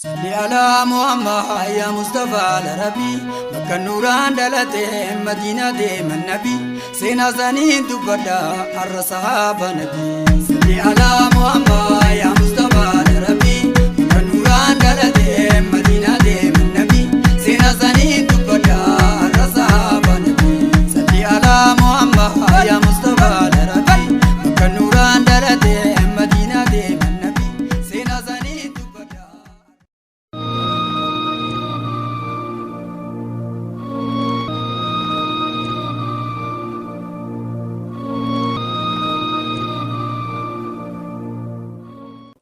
صلي على محمد يا مصطفى الربي مكة نوران دلته مدينة من نبي سينا زنين دبدا الصحابة نبي صلي على محمد يا مصطفى الربي مكة نوران دلته مدينة من نبي سينا زنين دبدا الصحابة نبي صلي على محمد يا مصطفى الربي مكة نوران دلته مدينة من نبي سينا زنين دبدا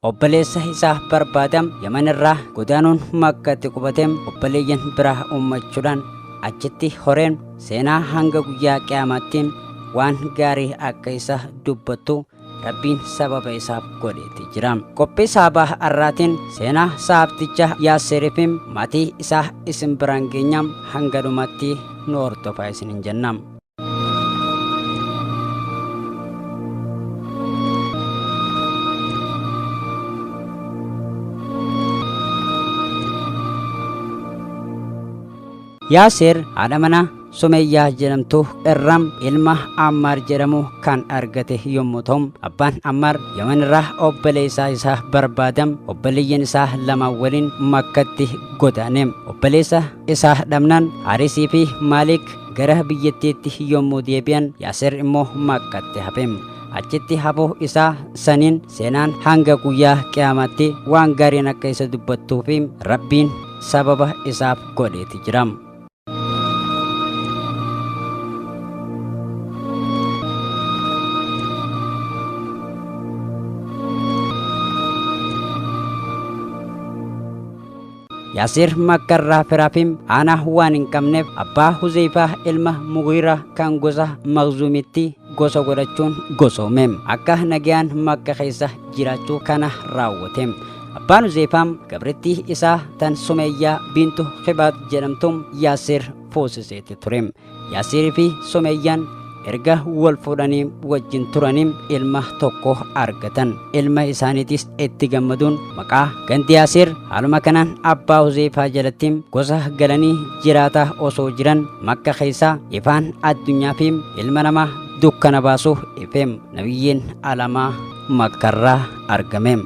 obboleessa isaa barbaadam Yaman irraa godaanuun Makkatti qubateem obboleeyyan biraa uummachuudhaan achitti horeen seenaa hanga guyyaa qiyaamaatti waan gaarii akka isa dubbattu Rabbiin sababa isaaf godheeti jira. Qophii saabaa arraatiin seenaa saabticha Yaasiriifim maatii isaa isin biraan geenyam hanga dhumatti nu hordofaa isinin jennam. Yaasir haadha manaa Sumayyaa jedhamtu irram ilma Ammaar jedhamu kan argate yommuu ta'u abbaan Ammaar Yaman irraa obboleessa isaa barbaadam obboleeyyan isaa lama waliin Makkatti godaaneem obboleessa isaa dhabnaan Haarisii fi Maalik gara biyyattiitti yommuu deebi'an Yaasir immoo Makkatti hafeem. Achitti hafuu isaa saniin seenaan hanga guyyaa qiyaamaatti waan gaariin akka isa dubbattuu fi Rabbiin sababa isaaf godheeti jira. Yaasir Makkarraa firaafim aanaa waan hin qabneef abbaa Huzeyfaa ilma Mugiira kan gosa Makhzuumitti gosa godhachuun gosoomeem akka nagayaan Makka keessa jiraachuu kana raawwateem. Abbaan Huzeyfaam gabrittii isaa tan Sumayyaa bintu Khibaat jedhamtuun Yaasir fuusiseeti tureem. Yaasirii fi Sumayyaan erga wal fuudhanii wajjin turaniin ilma tokko argatan. Ilma isaaniitis itti gammaduun maqaa ganti Yaasir haaluma kanaan abbaa Huzeyfaa jalatti gosa galanii jiraataa osoo jiran Makka keessa ifaan addunyaa fi ilma namaa dukkana baasuuf ifeem nabiyyiin alamaa Makkarraa argameem.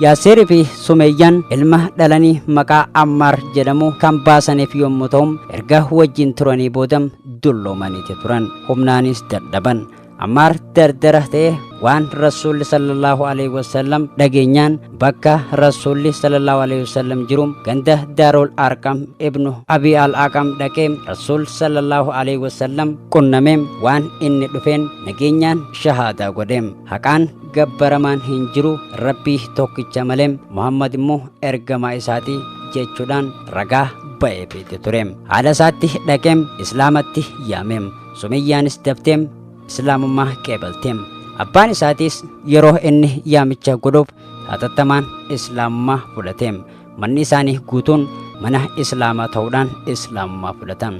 Yaasirii fi Sumayyaan ilma dhalanii maqaa Ammaar jedhamu kan baasaniif yommuu ta'u erga wajjin turanii boodam dulloomaniiti turan humnaanis dadhaban. Ammaar dardara ta'e waan Rasuulli sallallahu alaihi wasallam dhageenyaan bakka Rasuulli sallallahu alaihi wasallam jiru ganda Daarul Arqam ibnu Abi al-Aqam dhaqee Rasuul sallallahu alaihi wasallam qunnameem waan inni dhufeen nageenyaan shahaadaa godheem. Haqaan gabbaramaan hin jiru Rabbii tokkicha malee Muhammad immoo ergamaa isaati jechuudhaan ragaa ba'ee beete tureem. Haadha isaatti dhaqeem Islaamatti yaameem. Sumayyaanis dafteem Islaamummaa qeebalteem. Abbaan isaatis yeroo inni yaamicha godhuuf hatattamaan Islaamummaa fudhateem. Manni isaanii guutuun mana Islaamaa ta'uudhaan Islaamummaa fudhatan.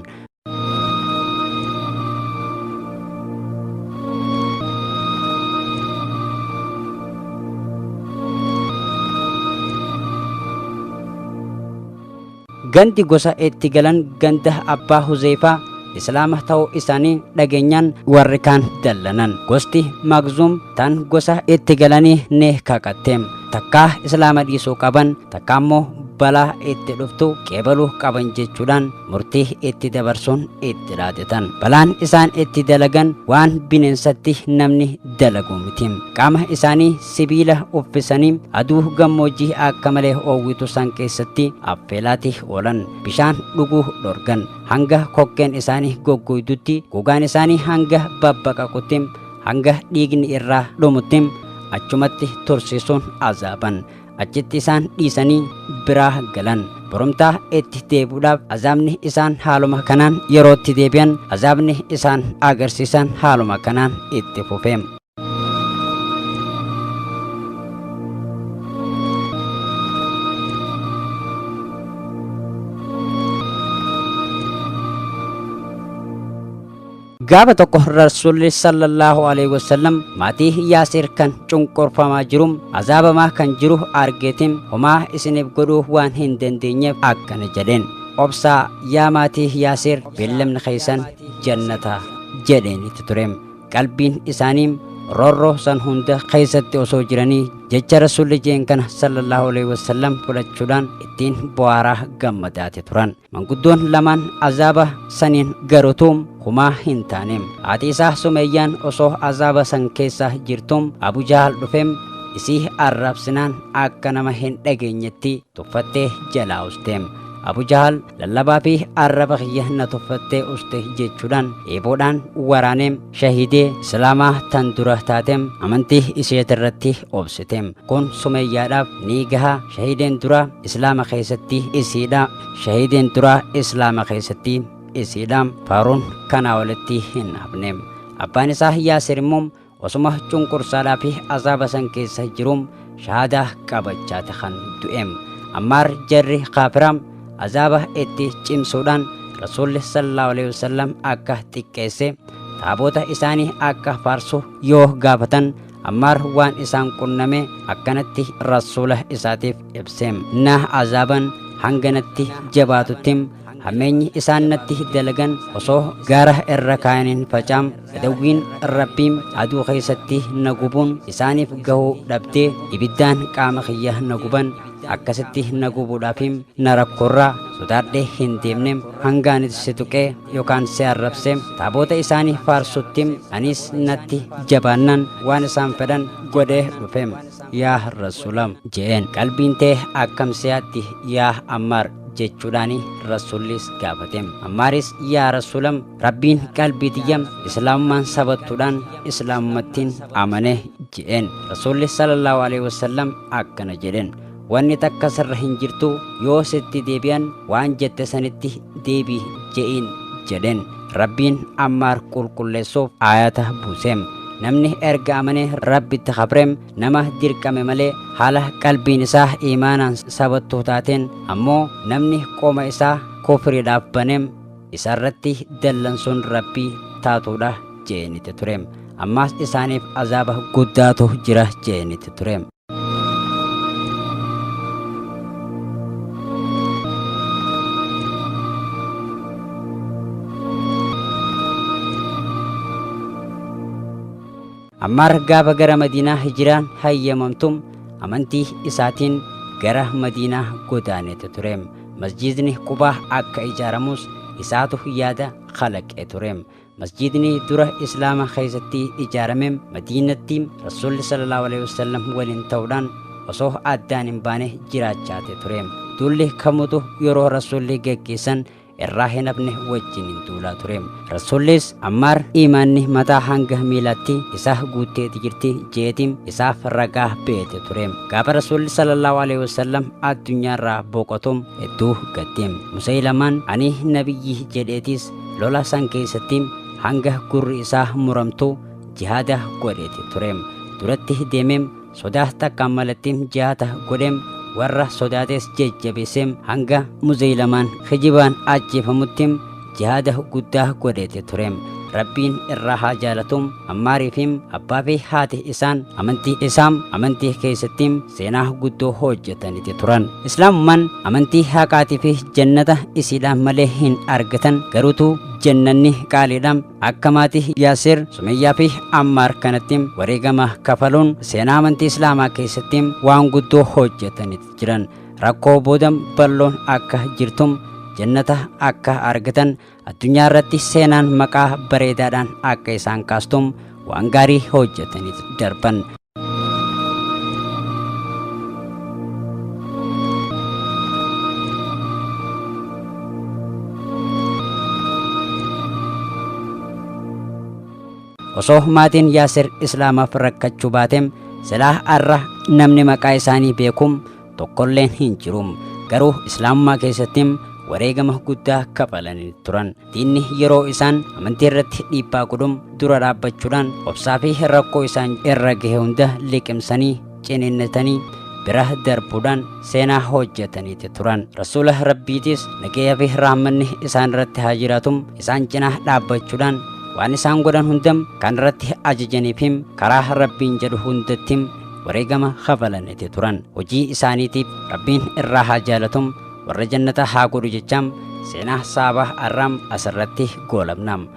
Ganti gosa itti galan ganda abbaa Huzeyfaa Islaama ta'uu isaanii dhageenyaan warri kaan dallanan. Gosti Makhzuum tan gosa itti galanii ni kakatteem. Takkaa Islaama dhiisuu qaban takkaa immoo balaa itti dhuftu qeebaluu qaban jechuudhaan murtii itti dabarsuun itti dhaadatan. Balaan isaan itti dalagan waan bineensatti namni dalagu miti. Qaama isaanii sibiila uffisanii aduu gammoojjii akka malee oowwitu san keessatti affeelaati oolan. Bishaan dhuguu dhorgan. Hanga kokkeen isaanii goggoydutti gogaan isaanii hanga babbaqaqutti hanga dhiigni irraa dhumutti achumatti tursiisuun azaaban. Achitti isaan dhiisanii biraa galan. Boromtaa itti deebuudhaaf azaabni isaan haaluma kanaan yerootti deebi'an azaabni isaan agarsiisan haaluma kanaan itti fufeem. gaafa tokko rasuulli sallallahu alaihi wasallam maatii yaasir kan cunqurfamaa jirum azaabamaa kan jiru argeetim homaa isiniif godhuu waan hin dandeenyeef akkana jedheen obsaa yaa maatii yaasir beellamni keessan jannata jedheenitti tureem qalbiin isaanii roorroo san hunda keessatti osoo jiranii jecha rasuulli jeen kana sallallahu alaihi wasallam fudhachuudhaan ittiin bu'aaraa gammadaate turan manguddoon lamaan azaaba saniin garutuum humaa hin taaneem haati isaa sumeeyyaan osoo azaaba san keessa jirtuum abu jahal dhufeem isii arrabsinaan akka nama hin dhageenyetti tuffattee jalaa usteem abu jahal lallabaa fi arraba kiyya na tuffattee uste jechuudhaan eeboodhaan waraaneem shahidee islaamaa tan dura taateem amantii isheetirratti obsiteem kun sumeeyyaadhaaf ni gaha shahideen dura islaama keessatti isiidha shahideen dura islaama keessatti isiidha faaruun kanaa walitti hin hafneem abbaan isaa yaasir immoo osuma cunqursaadhaa fi azaaba san keessa jiruum shahaadaa qabachaate kan du'eem ammaar jarri kaafiram azaaba itti cimsuudhaan rasuulli sallallahu alaihi wasallam akka xiqqeesse taabota isaanii akka faarsu yoo gaafatan ammaar waan isaan qunname akkanatti rasuula isaatiif ibseem na azaaban hanganatti jabaatuttim hammeenyi isaan natti dalagan osoo gaara irra kaayaniin facaam adawwiin rabbiin aduu keessatti na gubuun isaaniif gahuu dhabdee ibiddaan qaama kiyya na guban akkasitti na gubuudhaafim na rakkoorraa sodaadhee hin deemneem hangaanitti si tuqee yookaan si arrabseem taabota isaanii faarsuttim anis natti jabaannan waan isaan fedhan godhee dhufeem yaa rasuulam jeen qalbiin tee akkam siyaatti yaa ammaar jechuudhaani rasuullis gaafateem ammaaris yaa rasuulam rabbiin qalbii tiyyam islaamummaan sabattuudhaan islaamummattiin amane jeen rasuulli sallallahu alaihi wasallam akkana jedhen wanni takka sirra hin jirtu yoo sitti deebi'an waan jette sanitti deebii je'iin jedhen rabbiin ammaar qulqulleessuuf aayata buuseem namni erga amanee rabbitti kabreem nama dirqame malee haala qalbiin isaa iimaanaan sabattuu taateen ammoo namni qooma isaa kufriidhaaf baneem isarratti dallansuun rabbii taatuudha jeenitti tureem ammaas isaaniif azaaba guddaatu jira jeenitti tureem ammaar gaafa gara madiinaa hijiraan hayyamamtum amantii isaatiin gara madiinaa godaanetti tureem masjidni qubaa akka ijaaramus isaatu yaada kalaqe tureem masjidni dura islaama keessatti ijaarameem madiinatti rasuulli sallallahu alaihi wasallam waliin ta'uudhaan osoo addaan hin baane jiraachaate tureem duulli kamutu yeroo rasuulli geggeessan irraa hin hafne wajjin duulaa tureem rasuullis ammaar imaanni mataa hanga miilatti isaa guutteeti jirti jeetim isaaf ragaa beete tureem gaafa rasuulli sallallahu alaihi wasallam addunyaarraa boqotum hedduu gaddeem musaylamaan ani nabiyyi jedheetis lola san keessatti hanga gurri isaa muramtu jihaada godheeti tureem duratti deemeem sodaa takkaan malatti jihaada godheem warra sodaates jajjabeesseem hanga musaylamaan kijibaan ajjeefamuttim jihaada guddaa godheeti tureem rabbiin irraa haa jaalatum ammaariifim abbaa fi haati isaan amantii keessatti seenaa guddoo hojjetaniiti turan islaamummaan amantii haqaatii fi jannata isiidhaan malee hin argatan garuutu jannanni qaaliidhaan akka maatii yaasir sumayyaa fi ammaar kanatti wareegama kafaluun seenaa amantii islaamaa keessatti waan guddoo hojjetaniiti jiran rakkoo boodan balloon akka jirtum jannata akka argatan addunyaa irratti seenaan maqaa bareedaadhaan akka isaan kaastum waan gaarii hojjetanii darban osoo maatiin yaasir islaamaaf rakkachuu baateem silaa arra namni maqaa isaanii beekum tokkolleen hin jirum garuu islaamummaa keessatti wareegama guddaa kafalanii turan diinni yeroo isaan amantii irratti dhiibbaa godhum dura dhaabbachuudhaan obsaa fi rakkoo isaan irra gahe hunda liqimsanii ciniinnatanii bira darbuudhaan seenaa hojjetaniiti turan rasuula rabbiitis nageenya fi rahmanni isaan irratti haa jiraatum isaan cinaa dhaabbachuudhaan waan isaan godhan hundam kan irratti ajajaniifim karaa rabbiin jedhu hundattim wareegama kafalaniiti turan. Hojii isaaniitiif rabbiin irraa haa jaalatum, warra jannata haa godhu jecham seenaa saabaa arram asirratti goolabnam.